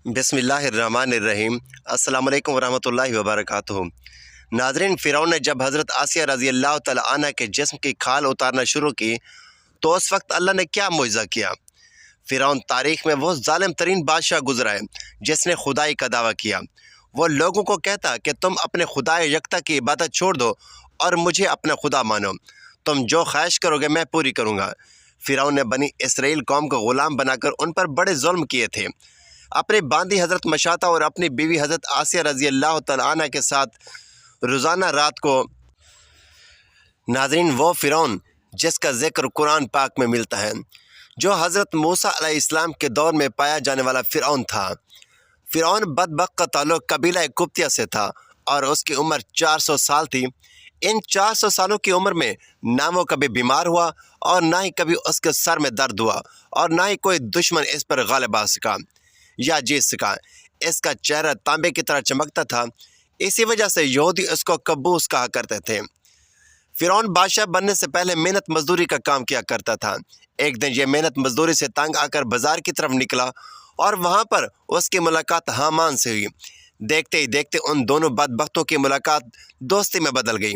بسم اللہ الرحمن الرحیم۔ السلام علیکم ورحمۃ اللہ وبرکاتہ۔ ناظرین، فرعون نے جب حضرت آسیہ رضی اللہ تعالیٰ عنہ کے جسم کی کھال اتارنا شروع کی تو اس وقت اللہ نے کیا معجزہ کیا۔ فرعون تاریخ میں وہ ظالم ترین بادشاہ گزرا ہے جس نے خدائی کا دعویٰ کیا۔ وہ لوگوں کو کہتا کہ تم اپنے خدا یکتا کی عبادت چھوڑ دو اور مجھے اپنا خدا مانو، تم جو خواہش کرو گے میں پوری کروں گا۔ فرعون نے بنی اسرائیل قوم کو غلام بنا کر ان پر بڑے ظلم کیے تھے۔ اپنے باندی حضرت مشاطہ اور اپنی بیوی حضرت آسیہ رضی اللہ تعالیٰ عنہ کے ساتھ روزانہ رات کو ناظرین، وہ فرعون جس کا ذکر قرآن پاک میں ملتا ہے، جو حضرت موسیٰ علیہ السلام کے دور میں پایا جانے والا فرعون تھا۔ فرعون بدبخت کا تعلق قبیلہ قبطیہ سے تھا اور اس کی عمر 400 سال تھی۔ ان 400 سالوں کی عمر میں نہ وہ کبھی بیمار ہوا اور نہ ہی کبھی اس کے سر میں درد ہوا اور نہ ہی کوئی دشمن اس پر غالب آ سکا یا جیت سکا۔ اس کا چہرہ تانبے کی طرح چمکتا تھا، اسی وجہ سے یہودی اس کو قبوس کہا کرتے تھے۔ فرعون بادشاہ بننے سے پہلے محنت مزدوری کا کام کیا کرتا تھا۔ ایک دن یہ محنت مزدوری سے تنگ آ کر بازار کی طرف نکلا اور وہاں پر اس کی ملاقات حامان سے ہوئی۔ دیکھتے ہی دیکھتے ان دونوں بدبختوں کی ملاقات دوستی میں بدل گئی۔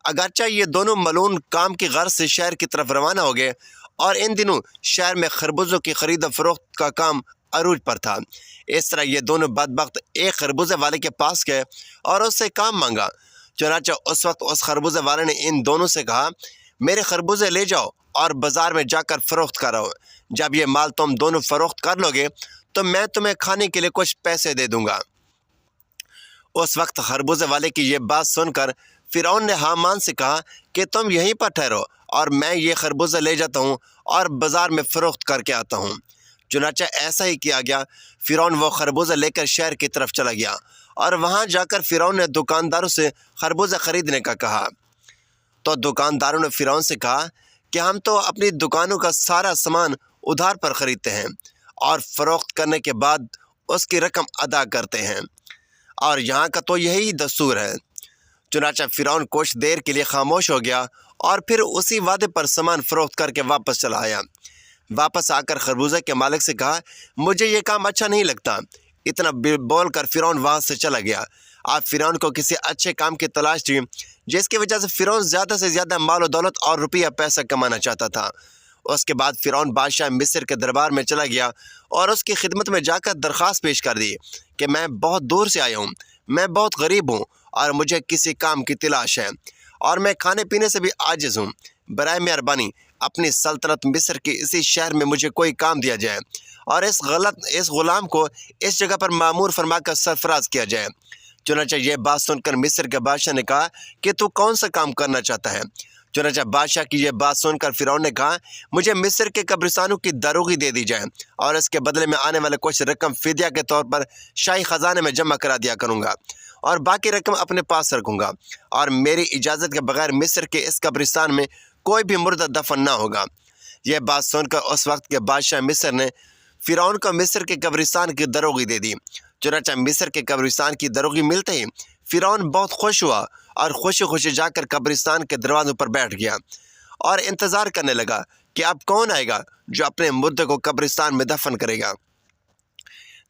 اگرچہ یہ دونوں ملعون کام کی غرض سے شہر کی طرف روانہ ہو گئے اور ان دنوں شہر میں خربوزوں کی خرید و فروخت کا کام عروج پر تھا۔ اس طرح یہ دونوں بدبخت ایک خربوزے والے کے پاس گئے اور اس سے کام مانگا۔ چنانچہ اس وقت اس خربوزے والے نے ان دونوں سے کہا، میرے خربوزے لے جاؤ اور بازار میں جا کر فروخت کرو۔ جب یہ مال تم دونوں فروخت کر لو گے تو میں تمہیں کھانے کے لیے کچھ پیسے دے دوں گا۔ اس وقت خربوزے والے کی یہ بات سن کر فرعون نے حامان سے کہا کہ تم یہیں پر ٹھہرو اور میں یہ خربوزے لے جاتا ہوں اور بازار میں فروخت کر کے آتا ہوں۔ چنانچہ ایسا ہی کیا گیا۔ فرعون وہ خربوزہ لے کر شہر کی طرف چلا گیا اور وہاں جا کر فرعون نے دکانداروں سے خربوزہ خریدنے کا کہا۔ تو دکانداروں نے فرعون سے کہا کہ ہم تو اپنی دکانوں کا سارا سامان ادھار پر خریدتے ہیں اور فروخت کرنے کے بعد اس کی رقم ادا کرتے ہیں، اور یہاں کا تو یہی دستور ہے۔ چنانچہ فرعون کچھ دیر کے لیے خاموش ہو گیا اور پھر اسی وعدے پر سامان فروخت کر کے واپس چلا آیا۔ واپس آ کر خربوزے کے مالک سے کہا، مجھے یہ کام اچھا نہیں لگتا۔ اتنا بول کر فرعون وہاں سے چلا گیا۔ اب فرعون کو کسی اچھے کام کی تلاش تھی جس کی وجہ سے فرعون زیادہ سے زیادہ مال و دولت اور روپیہ پیسہ کمانا چاہتا تھا۔ اس کے بعد فرعون بادشاہ مصر کے دربار میں چلا گیا اور اس کی خدمت میں جا کر درخواست پیش کر دی کہ میں بہت دور سے آیا ہوں، میں بہت غریب ہوں اور مجھے کسی کام کی تلاش ہے اور میں کھانے پینے سے بھی عاجز ہوں۔ برائے مہربانی اپنی سلطنت مصر کی اسی شہر میں مجھے کوئی کام دیا جائے اور اس غلام کو اس جگہ پر مامور فرما کر سرفراز کیا جائے۔ چنانچہ یہ بات سن کر مصر کے بادشاہ نے کہا کہ تو کون سا کام کرنا چاہتا ہے؟ چنانچہ بادشاہ کی یہ بات سن کر فرعون نے کہا، مجھے مصر کے قبرستانوں کی داروغی دے دی جائے اور اس کے بدلے میں آنے والے کچھ رقم فدیہ کے طور پر شاہی خزانے میں جمع کرا دیا کروں گا اور باقی رقم اپنے پاس رکھوں گا، اور میری اجازت کے بغیر مصر کے اس قبرستان میں کوئی بھی مردہ دفن نہ ہوگا۔ یہ بات سن کر اس وقت کے بادشاہ مصر نے فرعون کو مصر کے قبرستان کی داروغی دے دی۔ چنانچہ مصر کے قبرستان کی داروغی ملتے ہی فرعون بہت خوش ہوا اور خوشی خوشی جا کر قبرستان کے دروازوں پر بیٹھ گیا اور انتظار کرنے لگا کہ اب کون آئے گا جو اپنے مردے کو قبرستان میں دفن کرے گا۔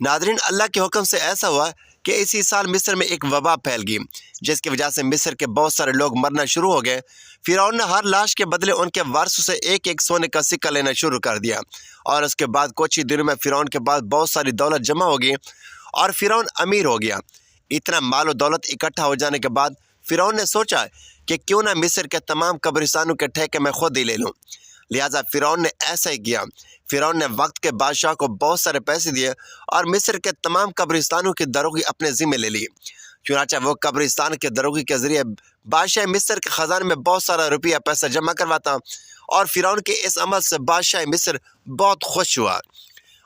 ناظرین، اللہ کے حکم سے ایسا ہوا کہ اسی سال مصر میں ایک وبا پھیل گئی جس کی وجہ سے مصر کے بہت سارے لوگ مرنا شروع ہو گئے۔ فرعون نے ہر لاش کے بدلے ان کے وارثوں سے ایک ایک سونے کا سکہ لینا شروع کر دیا، اور اس کے بعد کچھ ہی دنوں میں فرعون کے پاس بہت ساری دولت جمع ہو گئی اور فرعون امیر ہو گیا۔ اتنا مال و دولت اکٹھا ہو جانے کے بعد فرعون نے سوچا کہ کیوں نہ مصر کے تمام قبرستانوں کے ٹھیکے میں خود ہی لے لوں۔ لہٰذا فرعون نے ایسا ہی کیا۔ فرعون نے وقت کے بادشاہ کو بہت سارے پیسے دیے اور مصر کے تمام قبرستانوں کی داروغی اپنے ذمے لے لی۔ چنانچہ وہ قبرستان کے داروغی کے ذریعے بادشاہ مصر کے خزانے میں بہت سارا روپیہ پیسہ جمع کرواتا، اور فرعون کے اس عمل سے بادشاہ مصر بہت خوش ہوا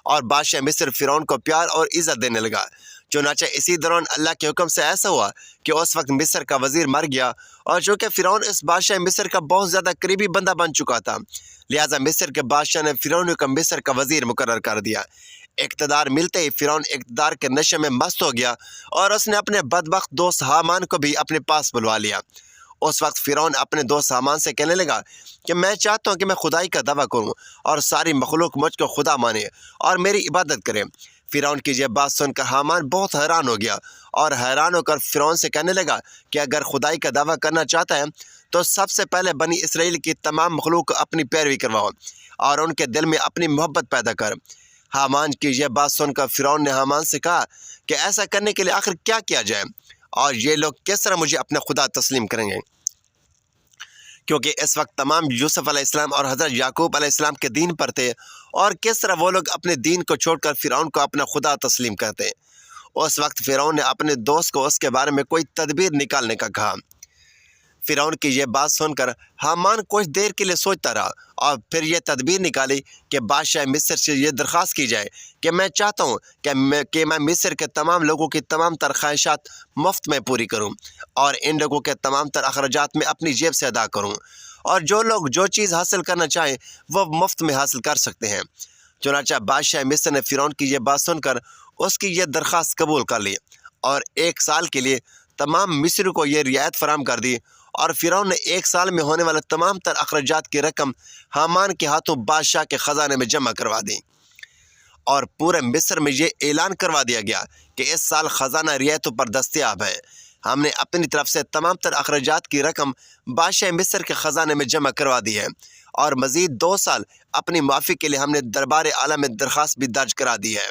اور بادشاہ مصر فرعون کو پیار اور عزت دینے لگا۔ چنانچہ اسی دوران اللہ کے حکم سے ایسا ہوا کہ اس وقت مصر کا وزیر مر گیا، اور چونکہ فرعون اس بادشاہ مصر کا بہت زیادہ قریبی بندہ بن چکا تھا، لہٰذا مصر کے بادشاہ نے فرعون کو مصر کا وزیر مقرر کر دیا۔ اقتدار ملتے ہی فرعون اقتدار کے نشے میں مست ہو گیا اور اس نے اپنے بدبخت دوست حامان کو بھی اپنے پاس بلوا لیا۔ اس وقت فرعون اپنے دوست حامان سے کہنے لگا کہ میں چاہتا ہوں کہ میں خدائی کا دعویٰ کروں اور ساری مخلوق مجھ کو خدا مانے اور میری عبادت کرے۔ فرعون کی یہ بات سن کر حامان بہت حیران ہو گیا اور حیران ہو کر فرعون سے کہنے لگا کہ اگر خدائی کا دعویٰ کرنا چاہتا ہے تو سب سے پہلے بنی اسرائیل کی تمام مخلوق کو اپنی پیروی کرواؤ اور ان کے دل میں اپنی محبت پیدا کر۔ حامان کی یہ بات سن کر فرعون نے حامان سے کہا کہ ایسا کرنے کے لیے آخر کیا کیا جائے اور یہ لوگ کس طرح مجھے اپنے خدا تسلیم کریں گے، کیونکہ اس وقت تمام یوسف علیہ السلام اور حضرت یعقوب علیہ السلام کے دین پر تھے، اور کس طرح وہ لوگ اپنے دین کو چھوڑ کر فرعون کو اپنا خدا تسلیم کرتے۔ اس وقت فرعون نے اپنے دوست کو اس کے بارے میں کوئی تدبیر نکالنے کا کہا۔ فرعون کی یہ بات سن کر حامان کچھ دیر کے لیے سوچتا رہا اور پھر یہ تدبیر نکالی کہ بادشاہ مصر سے یہ درخواست کی جائے کہ میں چاہتا ہوں کہ میں مصر کے تمام لوگوں کی تمام تر خواہشات مفت میں پوری کروں اور ان لوگوں کے تمام تر اخراجات میں اپنی جیب سے ادا کروں، اور جو لوگ جو چیز حاصل کرنا چاہیں وہ مفت میں حاصل کر سکتے ہیں۔ چنانچہ بادشاہ مصر نے فرعون کی یہ بات سن کر اس کی یہ درخواست قبول کر لی اور 1 سال کے لیے تمام مصر کو یہ رعایت فراہم کر دی، اور فرعون نے 1 سال میں ہونے والے تمام تر اخراجات کی رقم حامان کے ہاتھوں بادشاہ کے خزانے میں جمع کروا دی، اور پورے مصر میں یہ اعلان کروا دیا گیا کہ اس سال خزانہ رعایتوں پر دستیاب ہے۔ ہم نے اپنی طرف سے تمام تر اخراجات کی رقم بادشاہ مصر کے خزانے میں جمع کروا دی ہے، اور مزید 2 سال اپنی معافی کے لیے ہم نے دربار اعلیٰ میں درخواست بھی درج کرا دی ہے۔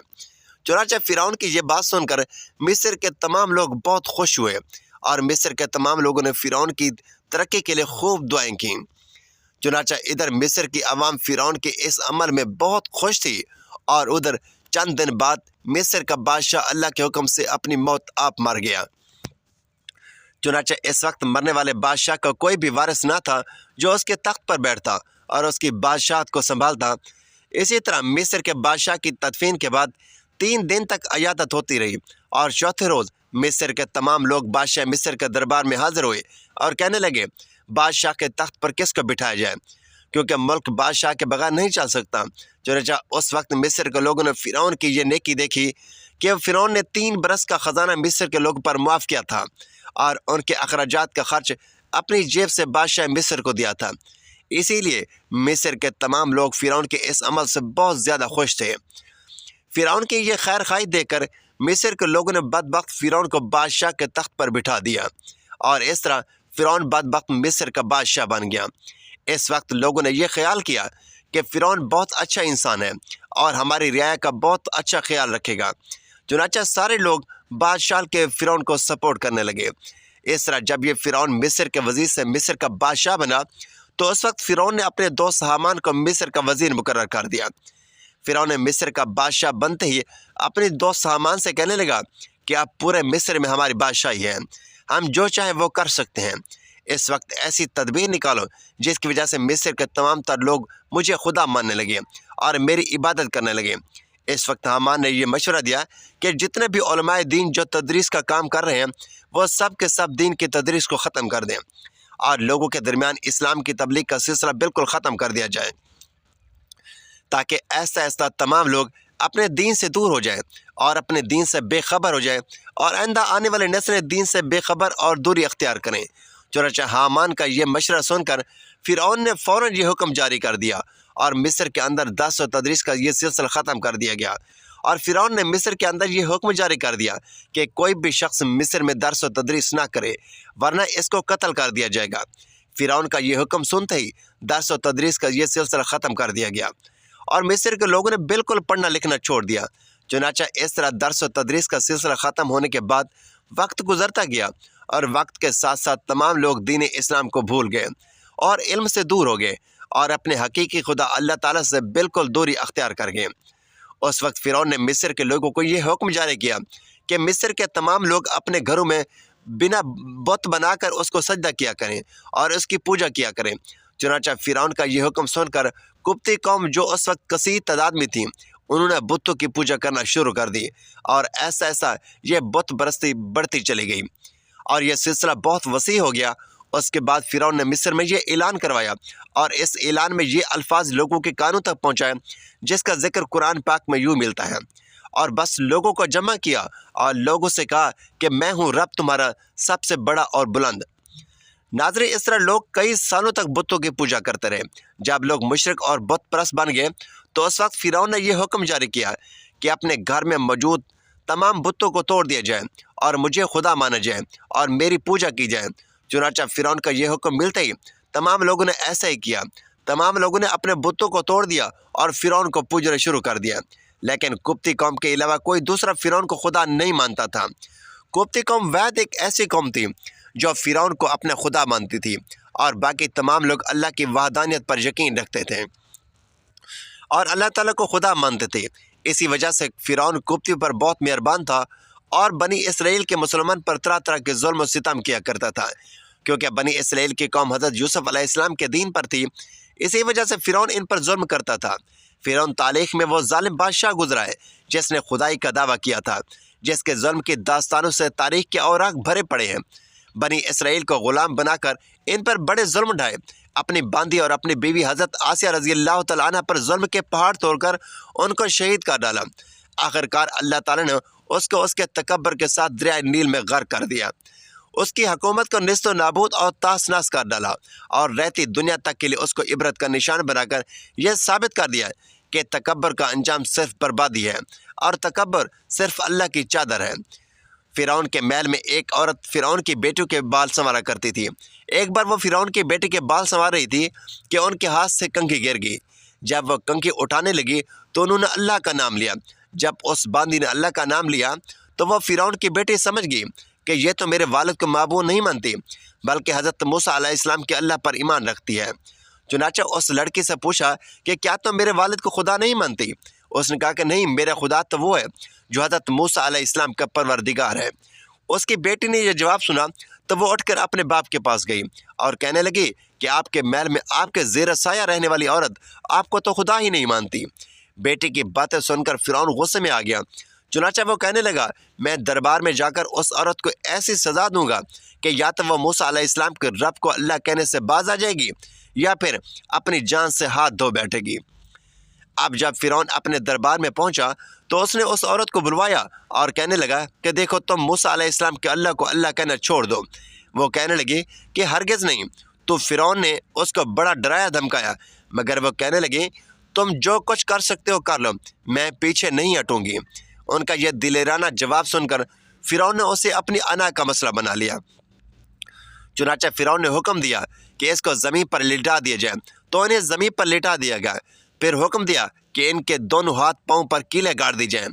چنانچہ فرعون کی یہ بات سن کر مصر کے تمام لوگ بہت خوش ہوئے، اور مصر کے تمام لوگوں نے فرعون کی ترقی کے لیے خوب دعائیں کیں۔ چنانچہ ادھر مصر کی عوام فرعون کے اس عمل میں بہت خوش تھی، اور ادھر چند دن بعد مصر کا بادشاہ اللہ کے حکم سے اپنی موت آپ مر گیا۔ چنانچہ اس وقت مرنے والے بادشاہ کا کوئی بھی وارث نہ تھا جو اس کے تخت پر بیٹھتا اور اس کی بادشاہت کو سنبھالتا۔ اسی طرح مصر کے بادشاہ کی تدفین کے بعد 3 دن تک عیادت ہوتی رہی، اور چوتھے روز مصر کے تمام لوگ بادشاہ مصر کے دربار میں حاضر ہوئے اور کہنے لگے بادشاہ کے تخت پر کس کو بٹھایا جائے، کیونکہ ملک بادشاہ کے بغیر نہیں چل سکتا۔ چنانچہ اس وقت مصر کے لوگوں نے فرعون کی یہ نیکی دیکھی کہ فرعون نے 3 برس کا خزانہ مصر کے لوگوں پر معاف کیا تھا اور ان کے اخراجات کا خرچ اپنی جیب سے بادشاہ مصر کو دیا تھا۔ اسی لیے مصر کے تمام لوگ فرعون کے اس عمل سے بہت زیادہ خوش تھے۔ فرعون کی یہ خیر خواہی دیکھ کر مصر کے لوگوں نے بدبخت فرعون کو بادشاہ کے تخت پر بٹھا دیا، اور اس طرح فرعون بدبخت مصر کا بادشاہ بن گیا۔ اس وقت لوگوں نے یہ خیال کیا کہ فرعون بہت اچھا انسان ہے اور ہماری رعایا کا بہت اچھا خیال رکھے گا۔ چنانچہ سارے لوگ بادشاہ کے فرعون کو سپورٹ کرنے لگے۔ اس طرح جب یہ فرعون مصر کے وزیر سے مصر کا بادشاہ بنا تو اس وقت فرعون نے اپنے دوست حامان کو مصر کا وزیر مقرر کر دیا۔ فرعون نے مصر کا بادشاہ بنتے ہی اپنے دوست حامان سے کہنے لگا کہ آپ پورے مصر میں ہماری بادشاہی ہے، ہم جو چاہیں وہ کر سکتے ہیں۔ اس وقت ایسی تدبیر نکالو جس کی وجہ سے مصر کے تمام تر لوگ مجھے خدا ماننے لگے اور میری عبادت کرنے لگے۔ اس وقت حامان نے یہ مشورہ دیا کہ جتنے بھی علماء دین جو تدریس کا کام کر رہے ہیں وہ سب کے سب دین کی تدریس کو ختم کر دیں اور لوگوں کے درمیان اسلام کی تبلیغ کا سلسلہ بالکل ختم کر دیا جائے، تاکہ ایسا ایسا تمام لوگ اپنے دین سے دور ہو جائیں اور اپنے دین سے بے خبر ہو جائیں، اور آئندہ آنے والے نسلیں دین سے بے خبر اور دوری اختیار کریں۔ چنانچہ حامان کا یہ مشورہ سن کر فرعون نے فوراً یہ حکم جاری کر دیا، اور مصر کے اندر درس و تدریس کا یہ سلسلہ ختم کر دیا گیا، اور فرعون نے مصر کے اندر یہ حکم جاری کر دیا کہ کوئی بھی شخص مصر میں درس و تدریس نہ کرے ورنہ اس کو قتل کر دیا جائے گا۔ فرعون کا یہ حکم سنتے ہی درس و تدریس کا یہ سلسلہ ختم کر دیا گیا، اور مصر کے لوگوں نے بالکل پڑھنا لکھنا چھوڑ دیا۔ چنانچہ اس طرح درس و تدریس کا سلسلہ ختم ہونے کے بعد وقت گزرتا گیا، اور وقت کے ساتھ ساتھ تمام لوگ دین اسلام کو بھول گئے اور علم سے دور ہو گئے اور اپنے حقیقی خدا اللہ تعالیٰ سے بالکل دوری اختیار کر گئے۔ اس وقت فرعون نے مصر کے لوگوں کو یہ حکم جاری کیا کہ مصر کے تمام لوگ اپنے گھروں میں بنا بت بنا کر اس کو سجدہ کیا کریں اور اس کی پوجا کیا کریں۔ چنانچہ فرعون کا یہ حکم سن کر قبطی قوم جو اس وقت کثیر تعداد میں تھی انہوں نے بتوں کی پوجا کرنا شروع کر دی، اور ایسا ایسا یہ بت پرستی بڑھتی چلی گئی اور یہ سلسلہ بہت وسیع ہو گیا۔ اس کے بعد فرعون نے مصر میں یہ اعلان کروایا اور اس اعلان میں یہ الفاظ لوگوں کے کانوں تک پہنچائے جس کا ذکر قرآن پاک میں یوں ملتا ہے، اور بس لوگوں کو جمع کیا اور لوگوں سے کہا کہ میں ہوں رب تمہارا سب سے بڑا اور بلند۔ ناظرین، اس طرح لوگ کئی سالوں تک بتوں کی پوجا کرتے رہے۔ جب لوگ مشرک اور بت پرست بن گئے تو اس وقت فرعون نے یہ حکم جاری کیا کہ اپنے گھر میں موجود تمام بتوں کو توڑ دیا جائے اور مجھے خدا مانا جائے اور میری پوجا کی جائے۔ چنانچہ فرعون کا یہ حکم ملتے ہی تمام لوگوں نے ایسا ہی کیا۔ تمام لوگوں نے اپنے بتوں کو توڑ دیا اور فرعون کو پوجنا شروع کر دیا۔ لیکن قبطی قوم کے علاوہ کوئی دوسرا فرعون کو خدا نہیں مانتا تھا۔ قبطی قوم واحد ایک ایسی قوم تھی جو فرعون کو اپنا خدا مانتی تھی، اور باقی تمام لوگ اللہ کی وحدانیت پر یقین رکھتے تھے اور اللہ تعالیٰ کو خدا مانتے تھے۔ اسی وجہ سے فرعون قبطی پر بہت مہربان تھا اور بنی اسرائیل کے مسلمان پر طرح طرح کے ظلم و ستم کیا کرتا تھا، کیونکہ بنی اسرائیل کی قوم حضرت یوسف علیہ السلام کے دین پر تھی۔ اسی وجہ سے فرعون ان پر ظلم کرتا تھا۔ فرعون تاریخ میں وہ ظالم بادشاہ گزرا ہے جس نے خدائی کا دعویٰ کیا تھا، جس کے ظلم کی داستانوں سے تاریخ کے اوراق بھرے پڑے ہیں۔ بنی اسرائیل کو غلام بنا کر ان پر بڑے ظلم ڈھائے، اپنی باندھی اور اپنی بیوی حضرت آسیہ رضی اللہ تعالیٰ عنہ پر ظلم کے پہاڑ توڑ کر ان کو شہید کر ڈالا۔ آخرکار اللہ تعالیٰ نے اس کو اس کے تکبر کے ساتھ دریائے نیل میں غرق کر دیا، اس کی حکومت کو نیست و نابود اور تاس ناس کر ڈالا، اور رہتی دنیا تک کے لیے اس کو عبرت کا نشان بنا کر یہ ثابت کر دیا کہ تکبر کا انجام صرف بربادی ہے اور تکبر صرف اللہ کی چادر ہے۔ فرعون کے محل میں ایک عورت فرعون کی بیٹی کے بال سنوارا کرتی تھی۔ ایک بار وہ فرعون کی بیٹی کے بال سنوار رہی تھی کہ ان کے ہاتھ سے کنگھی گر گئی۔ جب وہ کنگھی اٹھانے لگی تو انہوں نے اللہ کا نام لیا۔ جب اس باندھی نے اللہ کا نام لیا تو وہ فرعون کی بیٹی سمجھ گئی کہ یہ تو میرے والد کو معبود نہیں مانتی، بلکہ حضرت موسیٰ علیہ السلام کے اللہ پر ایمان رکھتی ہے۔ چنانچہ اس لڑکی سے پوچھا کہ کیا تم میرے والد کو خدا نہیں مانتی؟ اس نے کہا کہ نہیں، میرا خدا تو وہ ہے جو حضرت موسیٰ علیہ السلام کا پروردگار ہے۔ اس کی بیٹی نے یہ جواب سنا تو وہ اٹھ کر اپنے باپ کے پاس گئی اور کہنے لگی کہ آپ کے محل میں آپ کے زیر سایہ رہنے والی عورت آپ کو تو خدا ہی نہیں مانتی۔ بیٹی کی باتیں سن کر فرعون غصے میں آ گیا۔ چنانچہ وہ کہنے لگا، میں دربار میں جا کر اس عورت کو ایسی سزا دوں گا کہ یا تو وہ موسیٰ علیہ السلام کے رب کو اللہ کہنے سے باز آ جائے گی یا پھر اپنی جان سے ہاتھ دھو بیٹھے گی۔ اب جب فرعون اپنے دربار میں پہنچا تو اس نے اس عورت کو بلوایا اور کہنے لگا کہ دیکھو، تم موسیٰ علیہ السلام کے اللہ کو اللہ کہنا چھوڑ دو۔ وہ کہنے لگی کہ ہرگز نہیں۔ تو فرعون نے اس کو بڑا ڈرایا دھمکایا، مگر وہ کہنے لگی تم جو کچھ کر سکتے ہو کر لو، میں پیچھے نہیں ہٹوں گی۔ ان کا یہ دلیرانہ جواب سن کر فرعون نے اسے اپنی انا کا مسئلہ بنا لیا۔ چنانچہ فرعون نے حکم دیا کہ اس کو زمین پر لٹا دیا جائے، تو انہیں زمین پر لٹا دیا گیا۔ پھر حکم دیا کہ ان کے دونوں ہاتھ پاؤں پر کیلیں گاڑ دی جائیں۔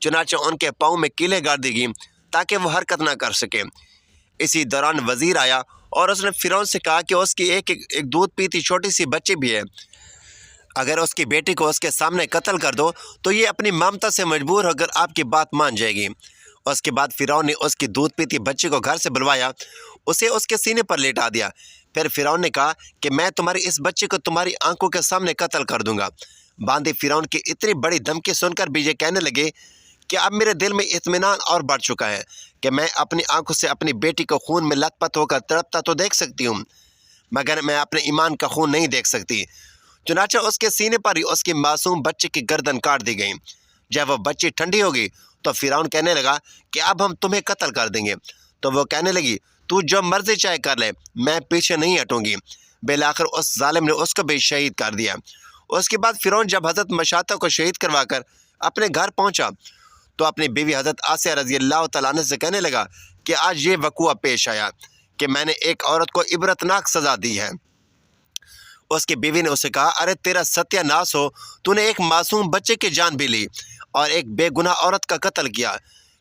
چنانچہ ان کے پاؤں میں کیلیں گاڑ دی گئیں تاکہ وہ حرکت نہ کر سکے۔ اسی دوران وزیر آیا اور اس نے فرعون سے کہا کہ اس کی ایک دودھ پیتی چھوٹی سی بچی بھی ہے، اگر اس کی بیٹی کو اس کے سامنے قتل کر دو تو یہ اپنی ممتا سے مجبور ہو کر آپ کی بات مان جائے گی۔ اس کے بعد فرعون نے اس کی دودھ پیتی بچی کو گھر سے بلوایا، اسے اس کے سینے پر لیٹا دیا۔ پھر فرعون نے کہا کہ میں تمہاری اس بچی کو تمہاری آنکھوں کے سامنے قتل کر دوں گا۔ باندھی فرعون کی اتنی بڑی دھمکی سن کر بھی یہ کہنے لگے کہ اب میرے دل میں اطمینان اور بڑھ چکا ہے کہ میں اپنی آنکھوں سے اپنی بیٹی کو خون میں لت پت ہو کر تڑپتا تو دیکھ سکتی ہوں، مگر میں اپنے ایمان کا خون نہیں دیکھ سکتی۔ چنانچہ اس کے سینے پر ہی اس کی معصوم بچی کی گردن کاٹ دی گئی۔ جب وہ بچی ٹھنڈی ہو گئی تو فرعون کہنے لگا کہ اب ہم تمہیں قتل کر دیں گے۔ تو وہ کہنے لگی تو جو مرضی چاہے کر لے، میں پیچھے نہیں ہٹوں گی۔ بالآخر اس ظالم نے اس کو بھی شہید کر دیا۔ اس کے بعد فرعون جب حضرت مشاطہ کو شہید کروا کر اپنے گھر پہنچا تو اپنی بیوی حضرت آسیہ رضی اللہ تعالیٰ عنہ سے کہنے لگا کہ آج یہ وقوع پیش آیا کہ میں نے ایک عورت کو عبرتناک سزا دی ہے۔ اس کی بیوی نے اسے کہا، ارے تیرا ستیہ ناس ہو، تو نے ایک معصوم بچے کی جان بھی لی اور ایک بے گناہ عورت کا قتل کیا۔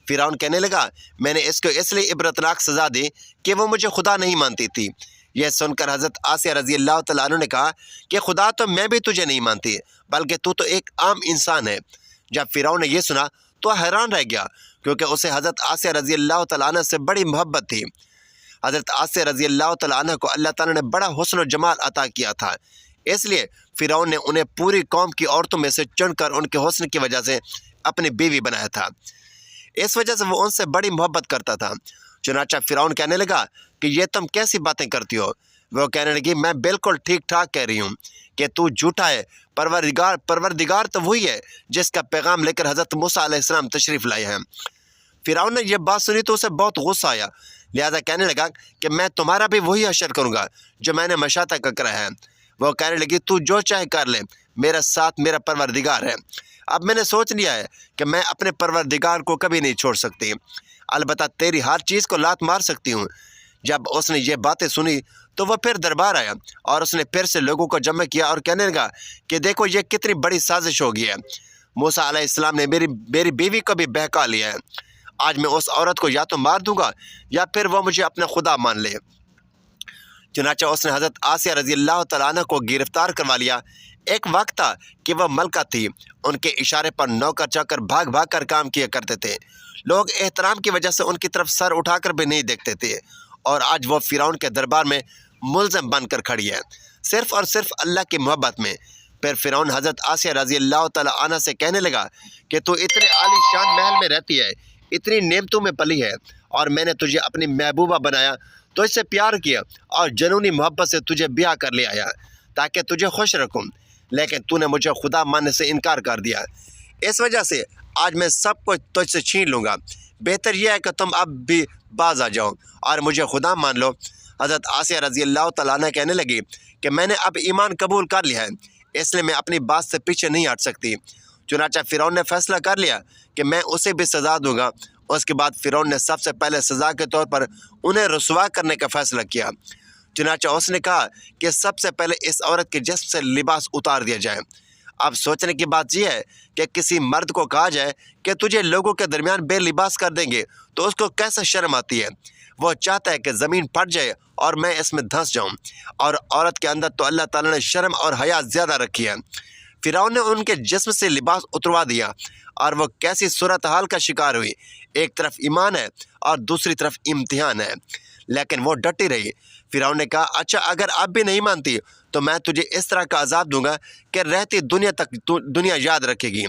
فرعون کہنے لگا، میں نے اس کو اس لیے عبرتناک سزا دی کہ وہ مجھے خدا نہیں مانتی تھی۔ یہ سن کر حضرت آسیہ رضی اللہ تعالیٰ عنہ نے کہا کہ خدا تو میں بھی تجھے نہیں مانتی، بلکہ تو ایک عام انسان ہے۔ جب فرعون نے یہ سنا تو حیران رہ گیا، کیونکہ اسے حضرت آسیہ رضی اللہ تعالیٰ عنہ سے بڑی محبت تھی۔ حضرت آسیہ رضی اللہ تعالیٰ عنہ کو اللہ تعالیٰ نے بڑا حسن و جمال عطا کیا تھا، اس لیے فرعون نے انہیں پوری قوم کی عورتوں میں سے چن کر ان کے حسن کی وجہ سے اپنی بیوی بنایا تھا۔ اس وجہ سے وہ ان سے بڑی محبت کرتا تھا۔ چنانچہ فرعون کہنے لگا کہ یہ تم کیسی باتیں کرتی ہو؟ وہ کہنے لگی، میں بالکل ٹھیک ٹھاک کہہ رہی ہوں کہ تو جھوٹا ہے۔ پروردگار تو وہی ہے جس کا پیغام لے کر حضرت موسیٰ علیہ السلام تشریف لائے ہیں۔ فرعون نے یہ بات سنی تو اسے بہت غصہ آیا، لہذا کہنے لگا کہ میں تمہارا بھی وہی حشر کروں گا جو میں نے مشاطہ کا کرا ہے۔ وہ کہنے لگی، تو جو چاہے کر لے، میرا ساتھ میرا پروردگار ہے۔ اب میں نے سوچ لیا ہے کہ میں اپنے پروردگار کو کبھی نہیں چھوڑ سکتی، البتہ تیری ہر چیز کو لات مار سکتی ہوں۔ جب اس نے یہ باتیں سنی تو وہ پھر دربار آیا اور اس نے پھر سے لوگوں کو جمع کیا اور کہنے لگا کہ دیکھو یہ کتنی بڑی سازش ہو گئی ہے۔ موسیٰ علیہ السلام نے میری بیوی کو بھی بہکا لیا ہے۔ آج میں اس عورت کو یا تو مار دوں گا یا پھر وہ مجھے اپنا خدا مان لے۔ چنانچہ اس نے حضرت آسیہ رضی اللہ تعالیٰ عنہ کو گرفتار کروا لیا۔ ایک وقت تھا کہ وہ ملکہ تھی، ان کے اشارے پر نوکر چاکر بھاگ بھاگ کر کام کیا کرتے تھے، لوگ احترام کی وجہ سے ان کی طرف سر اٹھا کر بھی نہیں دیکھتے تھے، اور آج وہ فرعون کے دربار میں ملزم بن کر کھڑی ہے، صرف اور صرف اللہ کی محبت میں۔ پھر فرعون حضرت آسیہ رضی اللہ تعالیٰ عنہ سے کہنے لگا کہ تو اتنے عالی شان محل میں رہتی ہے، اتنی نعمتوں میں پلی ہے، اور میں نے تجھے اپنی محبوبہ بنایا، تو اس سے پیار کیا اور جنونی محبت سے تجھے بیاہ کر لے آیا تاکہ تجھے خوش رکھوں، لیکن تو نے مجھے خدا ماننے سے انکار کر دیا۔ اس وجہ سے آج میں سب کچھ تجھ سے چھین لوں گا، بہتر یہ ہے کہ تم اب بھی باز آ جاؤ اور مجھے خدا مان لو۔ حضرت آسیہ رضی اللہ تعالیٰ عنہ کہنے لگی کہ میں نے اب ایمان قبول کر لیا ہے، اس لیے میں اپنی بات سے پیچھے نہیں ہٹ سکتی۔ چنانچہ فرعون نے فیصلہ کر لیا کہ میں اسے بھی سزا دوں گا۔ اس کے بعد فرعون نے سب سے پہلے سزا کے طور پر انہیں رسوا کرنے کا فیصلہ کیا۔ چنانچہ اس نے کہا کہ سب سے پہلے اس عورت کے جسم سے لباس اتار دیا جائے۔ اب سوچنے کی بات یہ ہے کہ کسی مرد کو کہا جائے کہ تجھے لوگوں کے درمیان بے لباس کر دیں گے تو اس کو کیسے شرم آتی ہے۔ وہ چاہتا ہے کہ زمین پھٹ جائے اور میں اس میں دھنس جاؤں، اور عورت کے اندر تو اللہ تعالیٰ نے شرم اور حیا زیادہ رکھی ہے۔ فرعون نے ان کے جسم سے لباس اتروا دیا اور وہ کیسی صورتحال کا شکار ہوئی، ایک طرف ایمان ہے اور دوسری طرف امتحان ہے، لیکن وہ ڈٹی رہی۔ فرعون نے کہا اچھا اگر اب بھی نہیں مانتی تو میں تجھے اس طرح کا عذاب دوں گا کہ رہتی دنیا تک دنیا یاد رکھے گی۔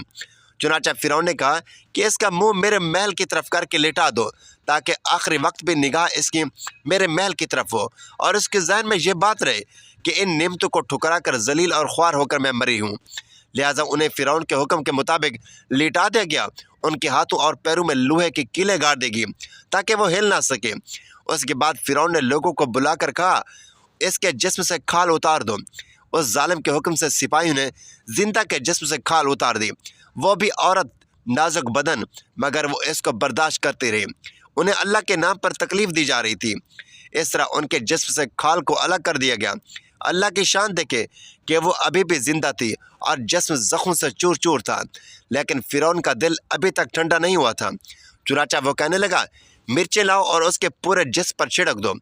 چنانچہ فرعون نے کہا کہ اس کا منہ میرے محل کی طرف کر کے لٹا دو تاکہ آخری وقت بھی نگاہ اس کی میرے محل کی طرف ہو اور اس کے ذہن میں یہ بات رہے کہ ان نعمتوں کو ٹھکرا کر ذلیل اور خوار ہو کر میں مری ہوں۔ لہٰذا انہیں فرعون کے حکم کے مطابق لٹا دیا گیا، ان کے ہاتھوں اور پیروں میں لوہے کی کیلیں گاڑ دی گئی تاکہ وہ ہل نہ سکے۔ اس کے بعد فرعون نے لوگوں کو بلا کر کہا اس کے جسم سے کھال اتار دو۔ اس ظالم کے حکم سے سپاہیوں نے زندہ کے جسم سے کھال اتار دی، وہ بھی عورت نازک بدن، مگر وہ اس کو برداشت کرتی رہی، انہیں اللہ کے نام پر تکلیف دی جا رہی تھی۔ اس طرح ان کے جسم سے کھال کو الگ کر دیا گیا۔ اللہ کی شان دیکھے کہ وہ ابھی بھی زندہ تھی اور جسم زخم سے چور چور تھا، لیکن فرعون کا دل ابھی تک ٹھنڈا نہیں ہوا تھا۔ چنانچہ وہ کہنے لگا مرچیں لاؤ اور اس کے پورے جسم پر چھڑک دو۔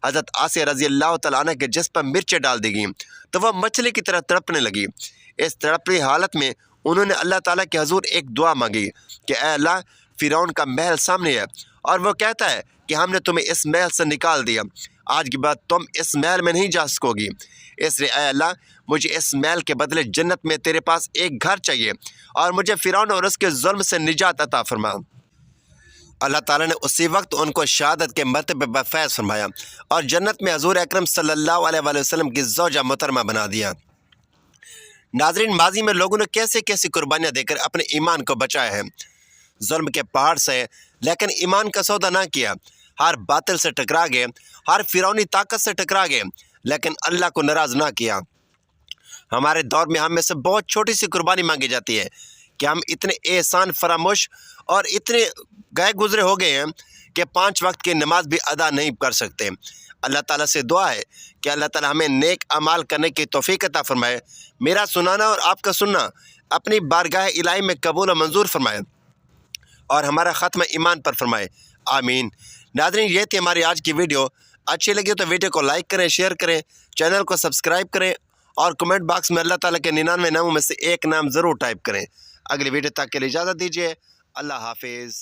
حضرت آسیہ رضی اللہ تعالیٰ عنہ کے جسم پر مرچیں ڈال دی گئیں تو وہ مچھلی کی طرح تڑپنے لگی۔ اس تڑپتی حالت میں انہوں نے اللہ تعالیٰ کے حضور ایک دعا مانگی کہ اے اللہ، فرعون کا محل سامنے ہے اور وہ کہتا ہے کہ ہم نے تمہیں اس محل سے نکال دیا، آج کے بعد تم اس محل میں نہیں جا سکو گی، اس لیے اے اللہ مجھے اس محل کے بدلے جنت میں تیرے پاس ایک گھر چاہیے اور مجھے فرعون اور اس کے ظلم سے نجات عطا فرما۔ اللہ تعالیٰ نے اسی وقت ان کو شہادت کے مرتبے پر فیض فرمایا اور جنت میں حضور اکرم صلی اللہ علیہ وآلہ وسلم کی زوجہ محترمہ بنا دیا۔ ناظرین، ماضی میں لوگوں نے کیسے کیسی قربانیاں دے کر اپنے ایمان کو بچایا ہے، ظلم کے پہاڑ سے، لیکن ایمان کا سودا نہ کیا، ہر باطل سے ٹکرا گئے، ہر فرعونی طاقت سے ٹکرا گئے، لیکن اللہ کو ناراض نہ کیا۔ ہمارے دور میں ہم میں سے بہت چھوٹی سی قربانی مانگی جاتی ہے کہ ہم اتنے احسان فراموش اور اتنے گئے گزرے ہو گئے ہیں کہ 5 وقت کی نماز بھی ادا نہیں کر سکتے۔ اللہ تعالیٰ سے دعا ہے کہ اللہ تعالیٰ ہمیں نیک اعمال کرنے کی توفیق عطا فرمائے، میرا سنانا اور آپ کا سننا اپنی بارگاہ الہی میں قبول و منظور فرمائے اور ہمارا ختم ایمان پر فرمائے، آمین۔ ناظرین، یہ تھی ہماری آج کی ویڈیو۔ اچھی لگی تو ویڈیو کو لائک کریں، شیئر کریں، چینل کو سبسکرائب کریں اور کمنٹ باکس میں اللہ تعالیٰ کے 99 ناموں میں سے ایک نام ضرور ٹائپ کریں۔ اگلی ویڈیو تک کے لیے اجازت دیجیے، اللہ حافظ۔